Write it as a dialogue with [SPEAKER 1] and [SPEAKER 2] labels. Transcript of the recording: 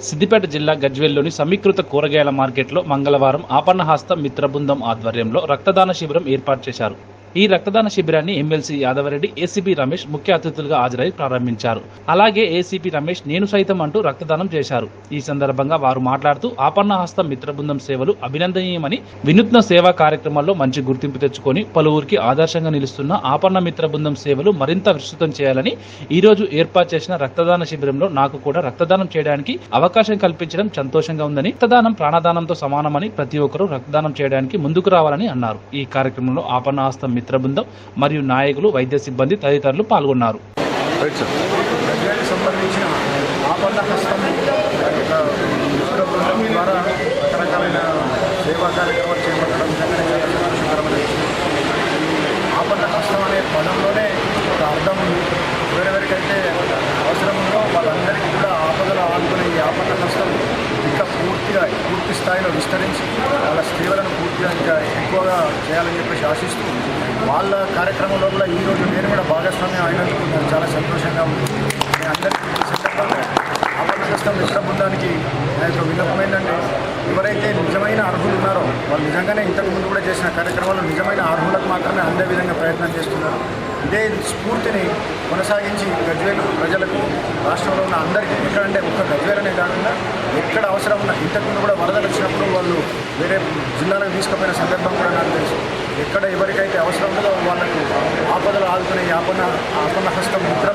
[SPEAKER 1] సిద్దిపేట జిల్లా గజ్వేల్లోని సమీకృత కూరగాయల మార్కెట్లో మంగళవారం ఆపన్నహస్తం మిత్రబృందం ఆధ్వర్యంలో రక్తదాన శిబిరం ఏర్పాటు చేశారు. ఈ రక్తదాన శిబిరాన్ని ఎమ్మెల్సీ యాదవరెడ్డి, ఏసీపీ రమేష్ ముఖ్య అతిథులుగా హాజరై ప్రారంభించారు. అలాగే ఏసీపీ రమేష్ నేను సైతం అంటూ రక్తదానం చేశారు. ఈ సందర్భంగా వారు మాట్లాడుతూ ఆపన్నహస్తం మిత్రబృందం సేవలు అభినందనీయమని, వినూత్న సేవా కార్యక్రమాల్లో మంచి గుర్తింపు తెచ్చుకొని పలువురికి ఆదర్శంగా నిలుస్తున్న ఆపన్న మిత్రబృందం సేవలు మరింత విస్తృతం చేయాలని, ఈ రోజు ఏర్పాటు చేసిన రక్తదాన శిబిరంలో నాకు కూడా రక్తదానం చేయడానికి అవకాశం కల్పించడం సంతోషంగా ఉందని, రక్తదానం ప్రాణదానంతో సమానమని ప్రతి ఒక్కరూ రక్తదానం చేయడానికి ముందుకు రావాలని అన్నారు. ఈ కార్యక్రమంలో ఆపన్నహస్తం మిత్రబృందం మరియు నాయకులు, వైద్య సిబ్బంది తదితరులు పాల్గొన్నారు.
[SPEAKER 2] సంబంధించిన ఆపన్నహస్తం మిత్రబృందం ద్వారా రకరకాలైన సేవా కార్యక్రమాలు చేపట్టడం నిజంగానే చాలా సంతోషకరమైన విషయం. ఆపన్నహస్తం అనే పదంలోనే ఒక అర్థం ఉంది. ఎవరెవరికైతే అవసరం ఉందో వాళ్ళందరికీ కూడా ఆపదలు ఆదుకునే ఈ ఆపన్నహస్తం ఇంకా పూర్తి స్థాయిలో విస్తరించి వాళ్ళ సేవలను పూర్తిగా ఇంకా ఎక్కువగా చేయాలని చెప్పేసి ఆశిస్తూ వాళ్ళ కార్యక్రమంలో కూడా ఈరోజు నేను కూడా భాగస్వామ్యం అయినందుకు నాకు చాలా సంతోషంగా ఉంది. నేను అందరికీ సందర్భంగా ఆపన్నహస్తం మిత్ర బృందానికి నా యొక్క విన్నపం ఏంటంటే, ఎవరైతే నిజమైన అర్హులు ఉన్నారో వాళ్ళు నిజంగానే ఇంతకుముందు కూడా చేసిన కార్యక్రమాలు నిజమైన అర్హులకు మాత్రమే అందే విధంగా ప్రయత్నం చేస్తున్నారు. ఇదే స్ఫూర్తిని కొనసాగించి గజ్వేల్ ప్రజలకు, రాష్ట్రంలో ఉన్న అందరికీ, ఎక్కడంటే ఒక్క గజ్వేలనే కాకుండా ఎక్కడ అవసరం ఉన్న, ఇంతకుముందు కూడా వరదలు వచ్చినప్పుడు వాళ్ళు వేరే జిల్లాలకు తీసుకుపోయిన సందర్భం కూడా నాకు తెలుసు. ఎక్కడ ఎవరికైతే అవసరం ఉందో వాళ్ళకు ఆపదలు ఆదుకునే ఆపన్నహస్తం మిత్ర